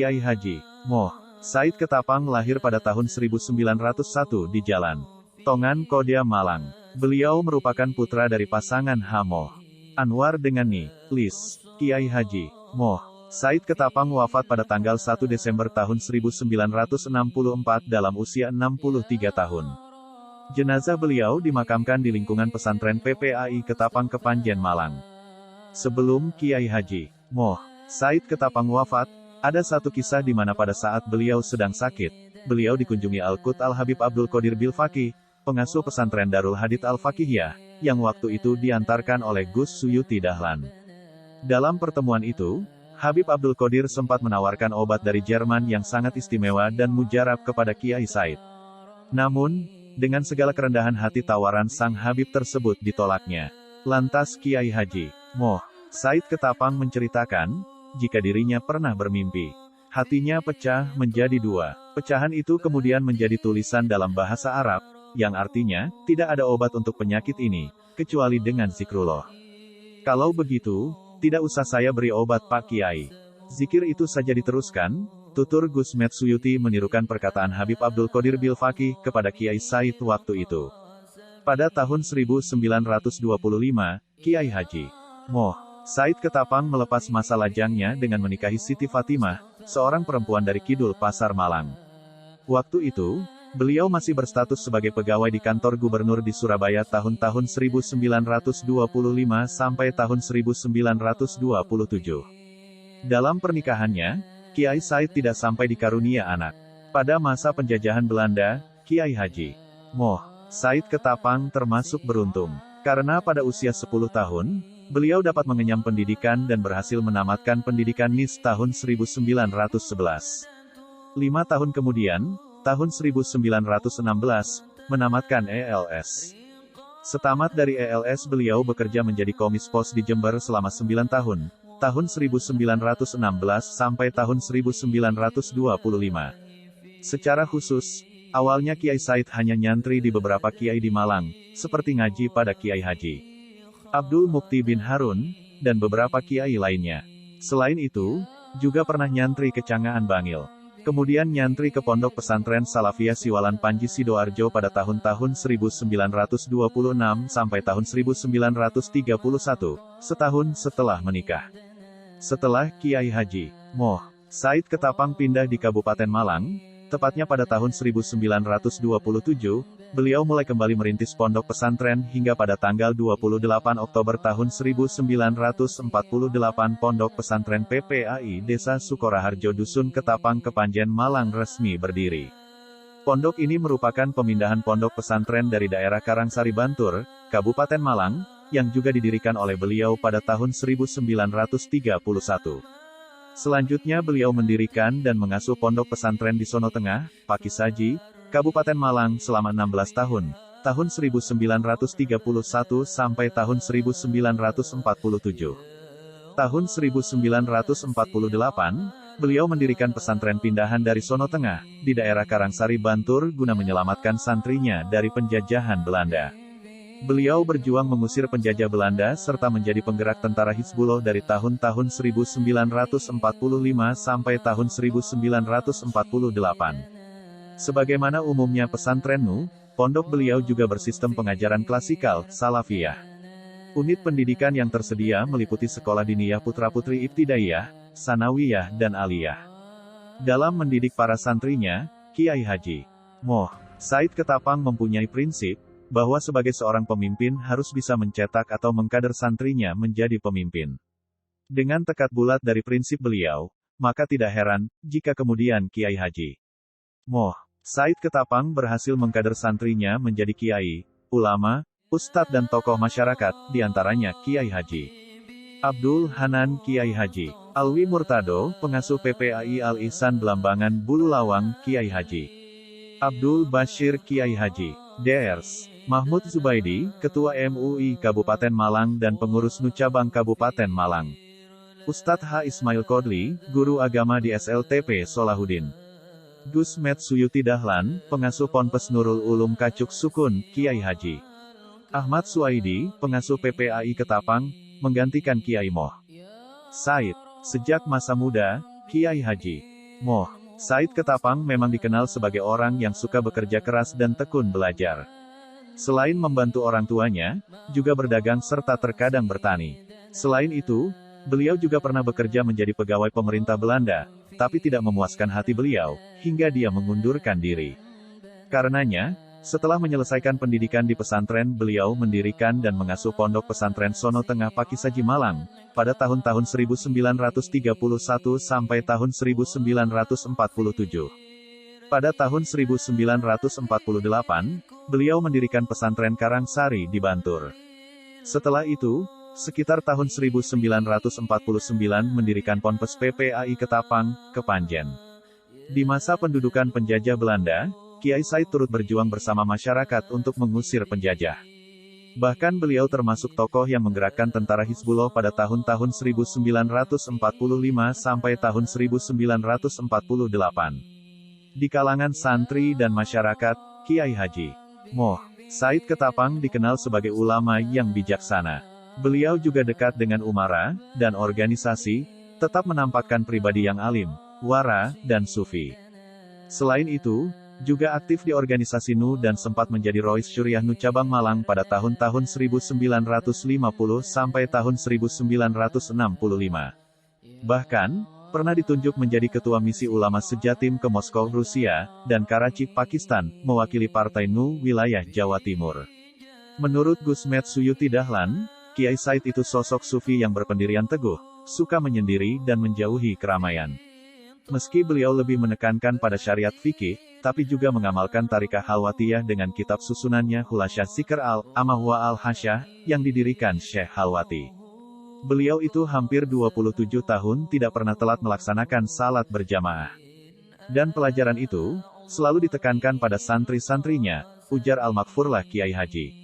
Kiai Haji Moh Said Ketapang lahir pada tahun 1901 di Jalan Tongan Kodia Malang. Beliau merupakan putra dari pasangan H. Moh Anwar dengan Ni. Lis. Kiai Haji Moh Said Ketapang wafat pada tanggal 1 Desember tahun 1964 dalam usia 63 tahun. Jenazah beliau dimakamkan di lingkungan pesantren PPAI Ketapang Kepanjen Malang. Sebelum Kiai Haji Moh Said Ketapang wafat, ada satu kisah di mana pada saat beliau sedang sakit, beliau dikunjungi Al-Qut Al-Habib Abdul Qadir Bilfaqih, pengasuh pesantren Darul Hadits Al-Faqihiyah, yang waktu itu diantarkan oleh Gus Suyuti Dahlan. Dalam pertemuan itu, Habib Abdul Qadir sempat menawarkan obat dari Jerman yang sangat istimewa dan mujarab kepada Kiai Said. Namun, dengan segala kerendahan hati tawaran sang Habib tersebut ditolaknya. Lantas Kiai Haji Moh Said Ketapang menceritakan, jika dirinya pernah bermimpi. Hatinya pecah menjadi dua. Pecahan itu kemudian menjadi tulisan dalam bahasa Arab, yang artinya, tidak ada obat untuk penyakit ini, kecuali dengan zikrullah. Kalau begitu, tidak usah saya beri obat Pak Kiai. Zikir itu saja diteruskan, tutur Gus Suyuti menirukan perkataan Habib Abdul Qadir Bilfaqih kepada Kiai Said waktu itu. Pada tahun 1925, Kiai Haji Moh Said Ketapang melepas masa lajangnya dengan menikahi Siti Fatimah, seorang perempuan dari Kidul Pasar Malang. Waktu itu, beliau masih berstatus sebagai pegawai di kantor gubernur di Surabaya tahun-tahun 1925 sampai tahun 1927. Dalam pernikahannya, Kiai Said tidak sampai dikarunia anak. Pada masa penjajahan Belanda, Kiai Haji Moh Said Ketapang termasuk beruntung. Karena pada usia 10 tahun, beliau dapat mengenyam pendidikan dan berhasil menamatkan pendidikan NIS tahun 1911. 5 tahun kemudian, tahun 1916, menamatkan ELS. Setamat dari ELS beliau bekerja menjadi komis pos di Jember selama 9 tahun, tahun 1916 sampai tahun 1925. Secara khusus, awalnya Kiai Said hanya nyantri di beberapa kiai di Malang, seperti ngaji pada Kiai Haji Abdul Mukti bin Harun, dan beberapa kiai lainnya. Selain itu, juga pernah nyantri ke Cangaan Bangil. Kemudian nyantri ke Pondok Pesantren Salafiyah Siwalan Panji Sidoarjo pada tahun-tahun 1926 sampai tahun 1931, setahun setelah menikah. Setelah Kiai Haji Moh Said Ketapang pindah di Kabupaten Malang, tepatnya pada tahun 1927, beliau mulai kembali merintis pondok pesantren hingga pada tanggal 28 Oktober tahun 1948 Pondok Pesantren PPAI Desa Sukoraharjo Dusun Ketapang Kepanjen Malang resmi berdiri. Pondok ini merupakan pemindahan pondok pesantren dari daerah Karangsari Bantur, Kabupaten Malang, yang juga didirikan oleh beliau pada tahun 1931. Selanjutnya beliau mendirikan dan mengasuh pondok pesantren di Sono Tengah, Pakisaji, Kabupaten Malang selama 16 tahun, tahun 1931 sampai tahun 1947. Tahun 1948, beliau mendirikan pesantren pindahan dari Sono Tengah, di daerah Karangsari Bantur guna menyelamatkan santrinya dari penjajahan Belanda. Beliau berjuang mengusir penjajah Belanda serta menjadi penggerak tentara Hizbullah dari tahun-tahun 1945 sampai tahun 1948. Sebagaimana umumnya pesantren Nu, pondok beliau juga bersistem pengajaran klasikal, Salafiyah. Unit pendidikan yang tersedia meliputi sekolah diniyah putra-putri ibtidaiyah, sanawiyah dan aliyah. Dalam mendidik para santrinya, Kiai Haji Moh Said Ketapang mempunyai prinsip, bahwa sebagai seorang pemimpin harus bisa mencetak atau mengkader santrinya menjadi pemimpin. Dengan tekad bulat dari prinsip beliau, maka tidak heran, jika kemudian Kiai Haji Moh Said Ketapang berhasil mengkader santrinya menjadi kiai, ulama, ustadz dan tokoh masyarakat, diantaranya Kiai Haji Abdul Hanan Kiai Haji Alwi Murtado, pengasuh PPAI Al-Ihsan Belambangan Bulu Lawang, Kiai Haji Abdul Bashir Kiai Haji Drs. Mahmud Zubaidi, Ketua MUI Kabupaten Malang dan pengurus NU Cabang Kabupaten Malang. Ustadz H. Ismail Kodli, guru agama di SLTP Solahuddin. Gus Suyuti Dahlan, pengasuh Ponpes Nurul Ulum Kacuk Sukun, Kiai Haji Ahmad Suaidi, pengasuh PPAI Ketapang, menggantikan Kiai Moh Said. Sejak masa muda, Kiai Haji Moh, Said Ketapang memang dikenal sebagai orang yang suka bekerja keras dan tekun belajar. Selain membantu orang tuanya, juga berdagang serta terkadang bertani. Selain itu, beliau juga pernah bekerja menjadi pegawai pemerintah Belanda, tapi tidak memuaskan hati beliau, hingga dia mengundurkan diri. Karenanya, setelah menyelesaikan pendidikan di pesantren, beliau mendirikan dan mengasuh pondok pesantren Sono Tengah Pakisaji Malang, pada tahun-tahun 1931 sampai tahun 1947. Pada tahun 1948, beliau mendirikan pesantren Karangsari di Bantur. Setelah itu, sekitar tahun 1949 mendirikan Ponpes PPAI Ketapang, Kepanjen. Di masa pendudukan penjajah Belanda, Kiai Said turut berjuang bersama masyarakat untuk mengusir penjajah. Bahkan beliau termasuk tokoh yang menggerakkan tentara Hizbullah pada tahun-tahun 1945 sampai tahun 1948. Di kalangan santri dan masyarakat, Kiai Haji Moh Said Ketapang dikenal sebagai ulama yang bijaksana. Beliau juga dekat dengan umara dan organisasi, tetap menampakkan pribadi yang alim, wara, dan sufi. Selain itu, juga aktif di organisasi NU dan sempat menjadi Rois Syuriah NU Cabang Malang pada tahun-tahun 1950 sampai tahun 1965. Bahkan, pernah ditunjuk menjadi Ketua Misi Ulama Sejatim ke Moskow, Rusia, dan Karachi, Pakistan, mewakili Partai NU wilayah Jawa Timur. Menurut Gusmet Suyuti Dahlan, Kiai Said itu sosok sufi yang berpendirian teguh, suka menyendiri dan menjauhi keramaian. Meski beliau lebih menekankan pada syariat fikih, tapi juga mengamalkan tarikah Halwatiyah dengan kitab susunannya Khulasyah Zikr al-Amahwa al-Hasyah, yang didirikan Syekh Halwati. Beliau itu hampir 27 tahun tidak pernah telat melaksanakan salat berjamaah. Dan pelajaran itu, selalu ditekankan pada santri-santrinya, ujar Al-Makfurlah Kiai Haji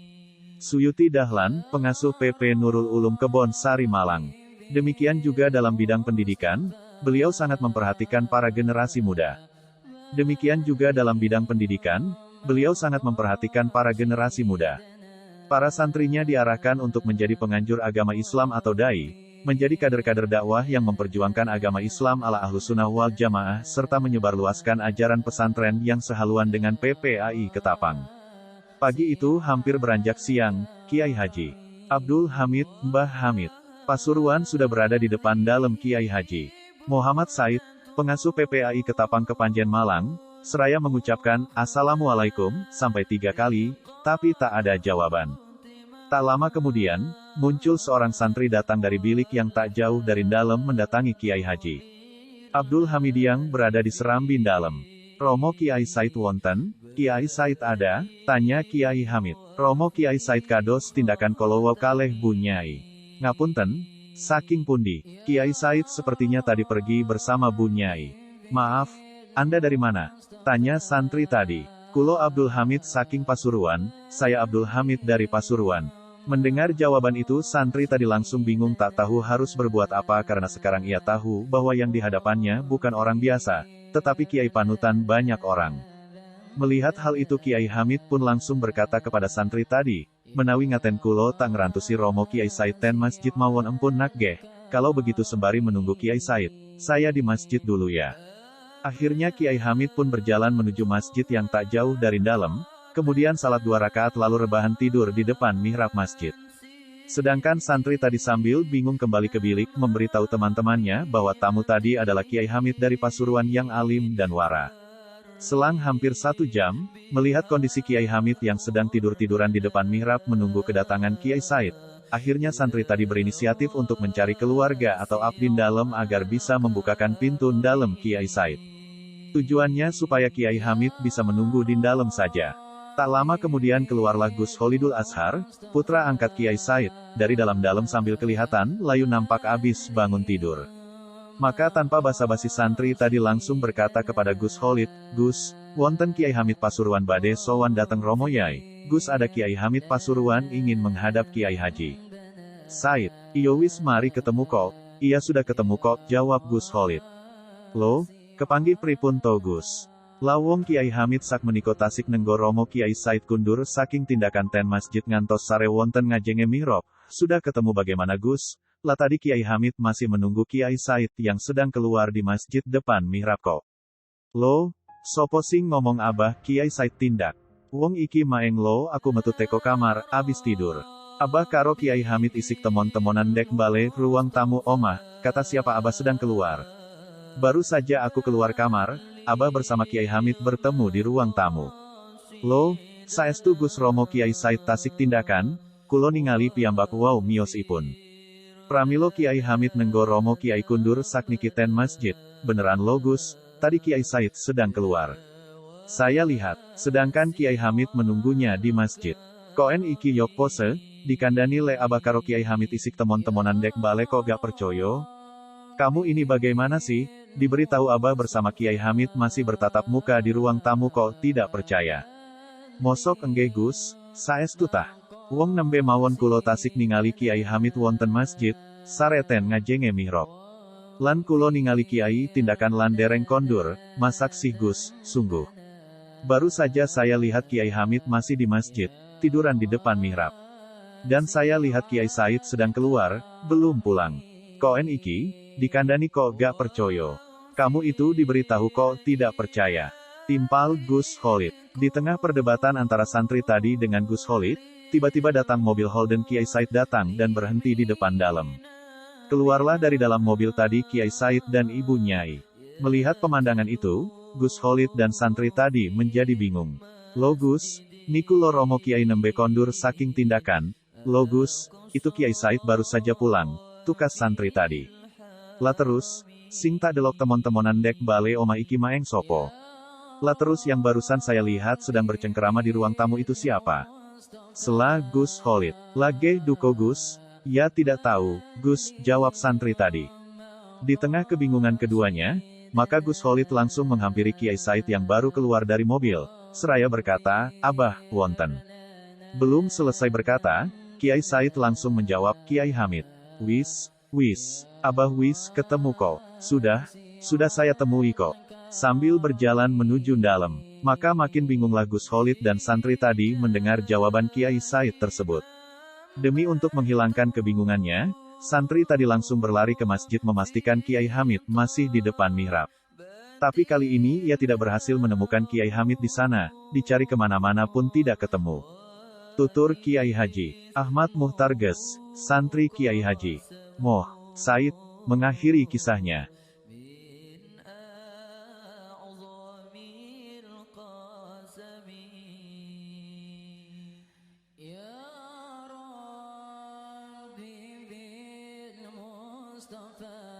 Suyuti Dahlan, pengasuh PP Nurul Ulum Kebon Sari Malang. Demikian juga dalam bidang pendidikan, beliau sangat memperhatikan para generasi muda. Demikian juga dalam bidang pendidikan, beliau sangat memperhatikan para generasi muda. Para santrinya diarahkan untuk menjadi penganjur agama Islam atau dai, menjadi kader-kader dakwah yang memperjuangkan agama Islam ala Ahlussunnah wal Jamaah, serta menyebarluaskan ajaran pesantren yang sehaluan dengan PPAI Ketapang. Pagi itu hampir beranjak siang, Kiai Haji Abdul Hamid, Mbah Hamid Pasuruan sudah berada di depan dalam Kiai Haji Muhammad Said, pengasuh PPAI Ketapang Kepanjen Malang, seraya mengucapkan, "Assalamualaikum," sampai 3 kali, tapi tak ada jawaban. Tak lama kemudian, muncul seorang santri datang dari bilik yang tak jauh dari dalam mendatangi Kiai Haji Abdul Hamid yang berada di serambi dalam. "Romo Kiai Said wonten?" "Kiai Said ada?" tanya Kiai Hamid. "Romo Kiai Said kados tindakan kolowo kaleh Bu Nyai." "Ngapunten, saking pundi?" "Kiai Said sepertinya tadi pergi bersama Bu Nyai." "Maaf, Anda dari mana?" tanya santri tadi. "Kulo Abdul Hamid saking Pasuruan." "Saya Abdul Hamid dari Pasuruan." Mendengar jawaban itu, santri tadi langsung bingung tak tahu harus berbuat apa karena sekarang ia tahu bahwa yang di hadapannya bukan orang biasa, tetapi kiai panutan banyak orang. Melihat hal itu, Kiai Hamid pun langsung berkata kepada santri tadi, "Menawi ngaten kulo tak ngerantusi Romo Kiai Said ten masjid mawon empun nakgeh. Kalau begitu sembari menunggu Kiai Said, saya di masjid dulu ya." Akhirnya Kiai Hamid pun berjalan menuju masjid yang tak jauh dari dalam, kemudian salat 2 rakaat lalu rebahan tidur di depan mihrab masjid. Sedangkan santri tadi sambil bingung kembali ke bilik memberitahu teman-temannya bahwa tamu tadi adalah Kiai Hamid dari Pasuruan yang alim dan wara. Selang hampir 1 jam, melihat kondisi Kiai Hamid yang sedang tidur-tiduran di depan mihrab menunggu kedatangan Kiai Said, akhirnya santri tadi berinisiatif untuk mencari keluarga atau abdi dalam agar bisa membukakan pintu dalam Kiai Said. Tujuannya supaya Kiai Hamid bisa menunggu di dalam saja. Tak lama kemudian keluarlah Gus Kholidul Ashar, putra angkat Kiai Said, dari dalam-dalam sambil kelihatan layu nampak abis bangun tidur. Maka tanpa basa-basi santri tadi langsung berkata kepada Gus Kholid, "Gus, wonten Kiai Hamid Pasuruan bade sowan dateng Romo Yai." "Gus, ada Kiai Hamid Pasuruan ingin menghadap Kiai Haji Said." "Iyo wis mari ketemu kok." "Iya sudah ketemu kok," jawab Gus Kholid. "Loh, kepanggih pripun to Gus?" "Lawong Kiai Hamid sak meniko tasik nenggo Romo Kiai Said kundur saking tindakan ten masjid ngantos sare wonten ngajenge mihrab." "Sudah ketemu bagaimana Gus? Lah tadi Kiai Hamid masih menunggu Kiai Said yang sedang keluar di masjid depan mihrab kok." Lo, sopo sing ngomong Abah, Kiai Said tindak. Wong iki maeng lo aku metu teko kamar, abis tidur. Abah karo Kiai Hamid isik temon-temonan dek bale, ruang tamu omah, kata siapa Abah sedang keluar. Baru saja aku keluar kamar, Abah bersama Kiai Hamid bertemu di ruang tamu. Lo, saestu Gus Romo Kiai Said tasik tindakan, kulo ningali piyambak wow miosipun. Pramilo Kiai Hamid nenggo Romo Kiai kundur sakniki ten masjid, beneran lo Gus, tadi Kiai Said sedang keluar. Saya lihat, sedangkan Kiai Hamid menunggunya di masjid. Koen iki yok pose, dikandani le Abah karo Kiai Hamid isik temon-temonan dek bale kok gak percoyo? Kamu ini bagaimana sih? Diberitahu Abah bersama Kiai Hamid masih bertatap muka di ruang tamu kok tidak percaya. Mosok engge Gus, saestu tah. Wong nembe mawon kulo tasik ningali Kiai Hamid wonten masjid, sareten ngajenge mihrab. Lan kulo ningali Kiai tindakan lan dereng kondur, masak sih Gus, sungguh. Baru saja saya lihat Kiai Hamid masih di masjid, tiduran di depan mihrab. Dan saya lihat Kiai Said sedang keluar, belum pulang. Koen iki, dikandani kok gak percoyo. Kamu itu diberitahu kok tidak percaya. Timpal Gus Khalid. Di tengah perdebatan antara santri tadi dengan Gus Khalid, tiba-tiba datang mobil Holden Kiai Said datang dan berhenti di depan dalam. Keluarlah dari dalam mobil tadi Kiai Said dan Ibu Nyai. Melihat pemandangan itu, Gus Khalid dan santri tadi menjadi bingung. Lo Gus, niku lo Romo Kiai nembe kondur saking tindakan. Lo Gus, itu Kiai Said baru saja pulang, tukas santri tadi. Lah terus, sing tak delok temon-temonan dek bale oma iki maeng sopo. Lah terus yang barusan saya lihat sedang bercengkerama di ruang tamu itu siapa? Sela Gus Khalid. Lage duko Gus? Ya tidak tahu, Gus, jawab santri tadi. Di tengah kebingungan keduanya, maka Gus Khalid langsung menghampiri Kiai Said yang baru keluar dari mobil, seraya berkata, Abah, wonten. Belum selesai berkata, Kiai Said langsung menjawab, Kiai Hamid. Wis, Abah wis, ketemu kok. Sudah saya temui kok. Sambil berjalan menuju dalam, maka makin bingunglah Gus Khalid dan santri tadi mendengar jawaban Kiai Said tersebut. Demi untuk menghilangkan kebingungannya, santri tadi langsung berlari ke masjid memastikan Kiai Hamid masih di depan mihrab. Tapi kali ini ia tidak berhasil menemukan Kiai Hamid di sana, dicari kemana-mana pun tidak ketemu. Tutur Kiai Haji Ahmad Muhtar Ges, santri Kiai Haji Moh Said, mengakhiri kisahnya. Ya Rabbi bil Mustafa